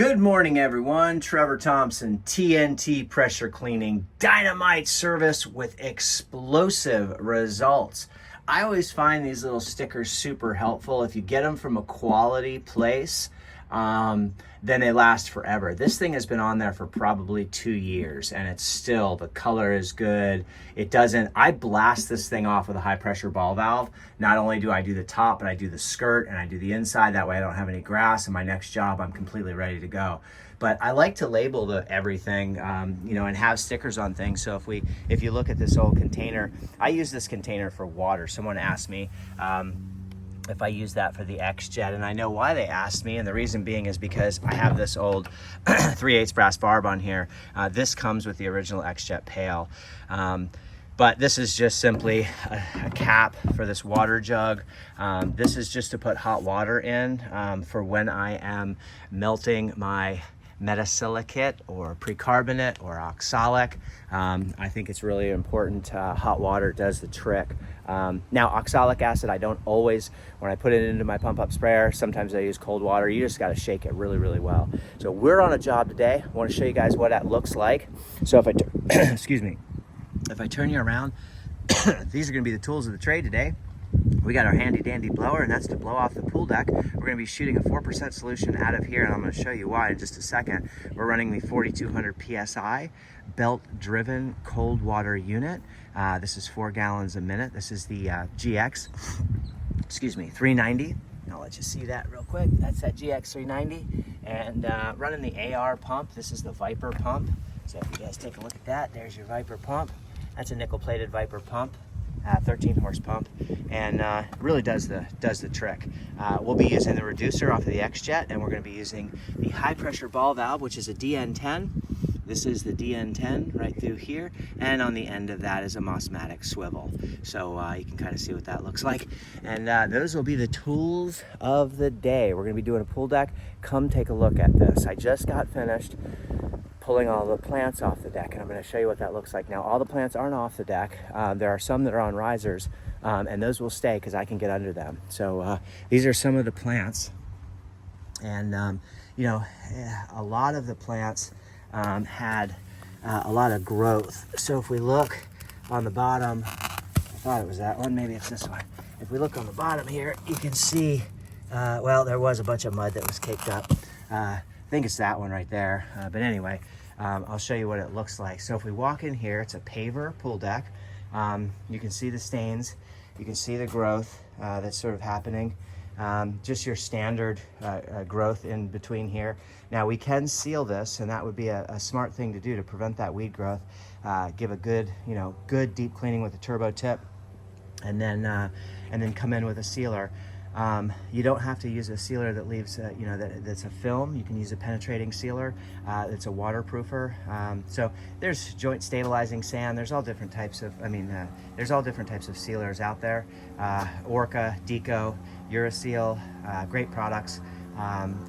Good morning, everyone. Trevor Thompson, TNT Pressure Cleaning, dynamite service with explosive results. I always find these little stickers super helpful. If you get them from a quality place, then they last forever. This thing has been on there for probably 2 years and it's still, the color is good. I blast this thing off with a high pressure ball valve. Not only do I do the top, but I do the skirt and I do the inside. That way I don't have any grass, and my next job I'm completely ready to go. But I like to label everything, and have stickers on things. So if you look at this old container, I use this container for water. Someone asked me, if I use that for the X-Jet, and I know why they asked me, and the reason being is because I have this old 3/8 brass barb on here. This comes with the original X-Jet pail, but this is just simply a cap for this water jug. This is just to put hot water in for when I am melting my metasilicate or precarbonate or oxalic. I think it's really important. Hot water does the trick. Now, oxalic acid, I don't always, when I put it into my pump up sprayer, sometimes I use cold water. You just got to shake it really, really well. So we're on a job today. I want to show you guys what that looks like. So if I, excuse me, if I turn you around, these are going to be the tools of the trade today. We got our handy dandy blower, and that's to blow off the pool deck. We're going to be shooting a 4% solution out of here, and I'm going to show you why in just a second. We're running the 4200 PSI belt driven cold water unit. This is 4 gallons a minute. This is the GX, 390. I'll let you see that real quick. That's that GX 390, and running the AR pump. This is the Viper pump. So if you guys take a look at that, there's your Viper pump. That's a nickel plated Viper pump. 13 horse pump, and really does the trick. We'll be using the reducer off of the X-Jet, and we're going to be using the high pressure ball valve, which is a DN10. This is the DN10 right through here, and on the end of that is a Mossmatic swivel. So you can kind of see what that looks like. And those will be the tools of the day. We're going to be doing a pool deck. Come take a look at this. I just got finished pulling all the plants off the deck, and I'm going to show you what that looks like. Now, all the plants aren't off the deck. There are some that are on risers, and those will stay because I can get under them. So these are some of the plants, and a lot of the plants had a lot of growth. So if we look on the bottom, I thought it was that one, maybe it's this one. If we look on the bottom here, you can see, there was a bunch of mud that was caked up. I think it's that one right there, but anyway, I'll show you what it looks like. So if we walk in here, it's a paver pool deck. You can see the stains, you can see the growth that's sort of happening. Just your standard growth in between here. Now we can seal this, and that would be a smart thing to do to prevent that weed growth. Give a good deep cleaning with a turbo tip, and then come in with a sealer. You don't have to use a sealer that leaves, that's a film. You can use a penetrating sealer. It's a waterproofer. So there's joint stabilizing sand. There's all different types of, there's all different types of sealers out there. Orca, Deco, Uraseal, great products.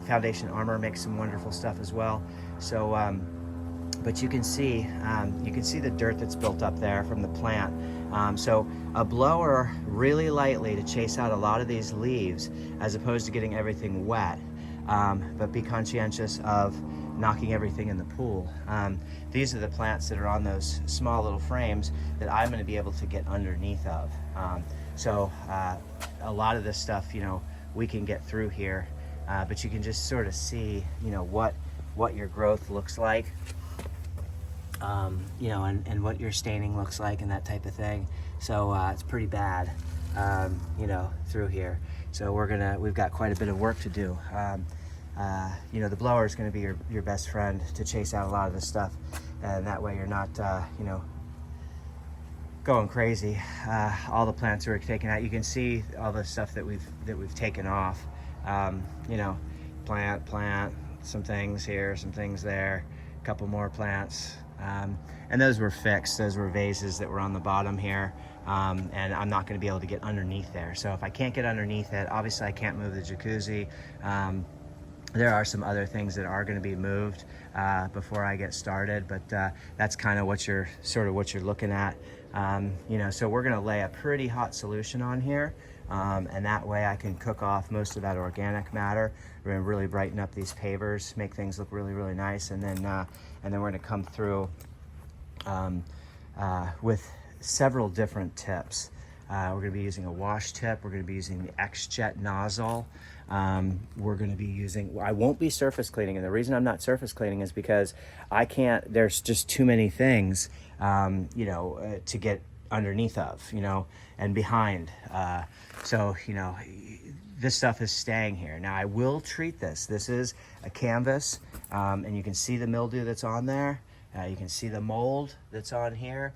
Foundation Armor makes some wonderful stuff as well. So, but you can see the dirt that's built up there from the plant. So a blower really lightly to chase out a lot of these leaves as opposed to getting everything wet, but be conscientious of knocking everything in the pool. These are the plants that are on those small little frames that I'm going to be able to get underneath of. So a lot of this stuff, we can get through here, but you can just sort of see, what your growth looks like. And what your staining looks like and that type of thing. So it's pretty bad, through here. So we've got quite a bit of work to do. The blower is going to be your best friend to chase out a lot of this stuff, and that way you're not, going crazy. All the plants are taken out. You can see all the stuff that we've taken off. Plant, some things here, some things there, a couple more plants. And those were fixed. Those were vases that were on the bottom here, and I'm not going to be able to get underneath there. So if I can't get underneath it, obviously I can't move the jacuzzi. There are some other things that are going to be moved before I get started, but that's kind of what you're looking at. So we're going to lay a pretty hot solution on here. and that way I can cook off most of that organic matter. We're gonna really brighten up these pavers, make things look really, really nice, and then we're gonna come through with several different tips. We're going to be using a wash tip. We're going to be using the X-Jet nozzle. We're going to be using, I won't be surface cleaning, and the reason I'm not surface cleaning is because I can't, there's just too many things, you know, to get underneath of, you know, and behind. So, you know, this stuff is staying here. Now I will treat this. This is a canvas, and you can see the mildew that's on there. You can see the mold that's on here.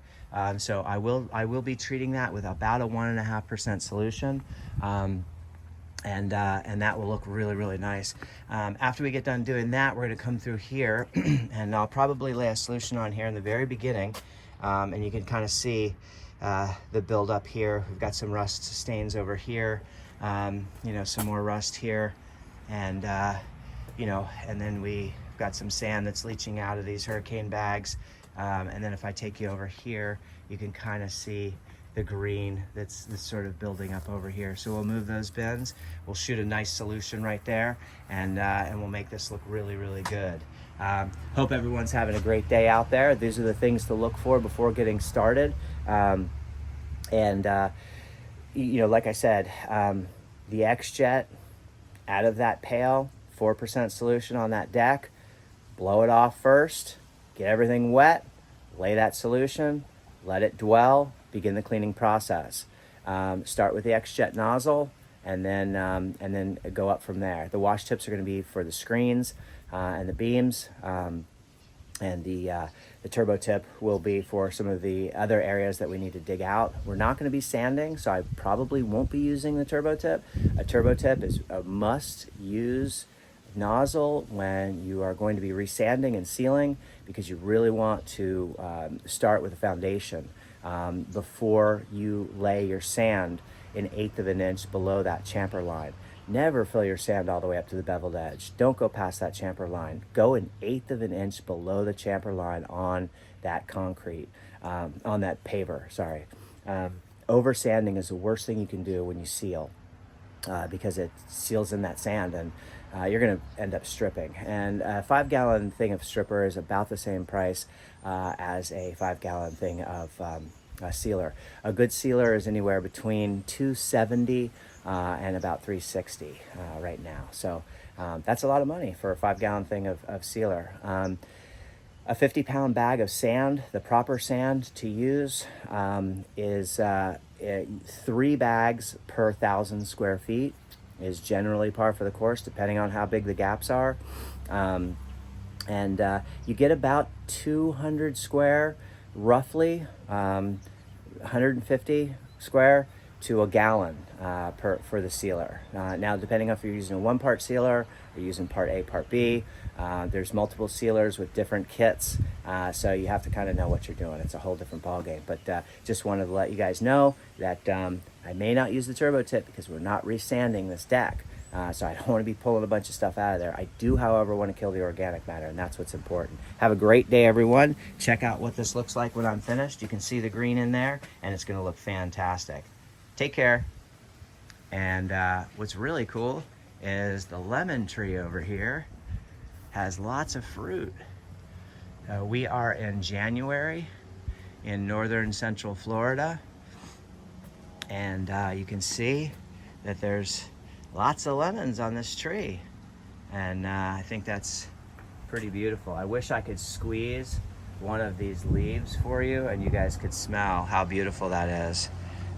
So I will be treating that with about a 1.5% solution, and that will look really, really nice. After we get done doing that, we're going to come through here, and I'll probably lay a solution on here in the very beginning, and you can kind of see the build up here. We've got some rust stains over here, you know, some more rust here, and you know, and then we've got some sand that's leaching out of these hurricane bags. And then if I take you over here, you can kind of see the green that's sort of building up over here. So we'll move those bins. We'll shoot a nice solution right there, and we'll make this look really, really good. Hope everyone's having a great day out there. These are the things to look for before getting started. You know, like I said, the X-Jet out of that pail, 4% solution on that deck, blow it off first, get everything wet, lay that solution, let it dwell, begin the cleaning process. Start with the X-Jet nozzle, and then go up from there. The wash tips are going to be for the screens and the beams, and the turbo tip will be for some of the other areas that we need to dig out. We're not going to be sanding, so I probably won't be using the turbo tip. A turbo tip is a must-use nozzle when you are going to be resanding and sealing, because you really want to start with a foundation before you lay your sand an 1/8 of an inch below that chamfer line. Never fill your sand all the way up to the beveled edge. Don't go past that chamfer line. Go an 1/8 of an inch below the chamfer line on that concrete, on that paver, sorry. Over sanding is the worst thing you can do when you seal, because it seals in that sand, and you're going to end up stripping. And a 5-gallon thing of stripper is about the same price as a 5-gallon thing of a sealer. A good sealer is anywhere between $270 and about $360 right now. So that's a lot of money for a 5-gallon thing of sealer. A 50-pound bag of sand, the proper sand to use, is 3 bags per 1,000 square feet is generally par for the course, depending on how big the gaps are. You get about 200 square, roughly, 150 square to a gallon for the sealer. Now, depending on if you're using a 1-part sealer or using part A, part B, there's multiple sealers with different kits, so you have to kind of know what you're doing. It's a whole different ballgame. But just wanted to let you guys know that I may not use the turbo tip because we're not resanding this deck. So I don't want to be pulling a bunch of stuff out of there. I do, however, want to kill the organic matter, and that's what's important. Have a great day, everyone. Check out what this looks like when I'm finished. You can see the green in there, and it's going to look fantastic. Take care. And what's really cool is the lemon tree over here has lots of fruit. We are in January in northern central Florida, and you can see that there's lots of lemons on this tree, and I think that's pretty beautiful. I wish I could squeeze one of these leaves for you and you guys could smell how beautiful that is.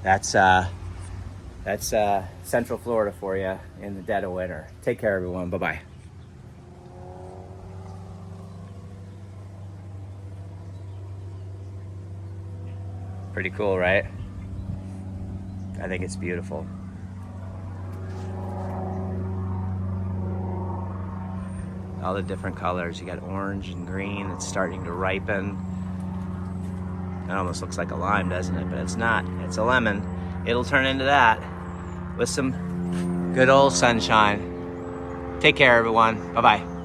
That's Central Florida for you in the dead of winter. Take care, everyone. Bye-bye. Pretty cool, right? I think it's beautiful. All the different colors. You got orange and green. It's starting to ripen. It almost looks like a lime, doesn't it? But it's not. It's a lemon. It'll turn into that with some good old sunshine. Take care, everyone. Bye-bye.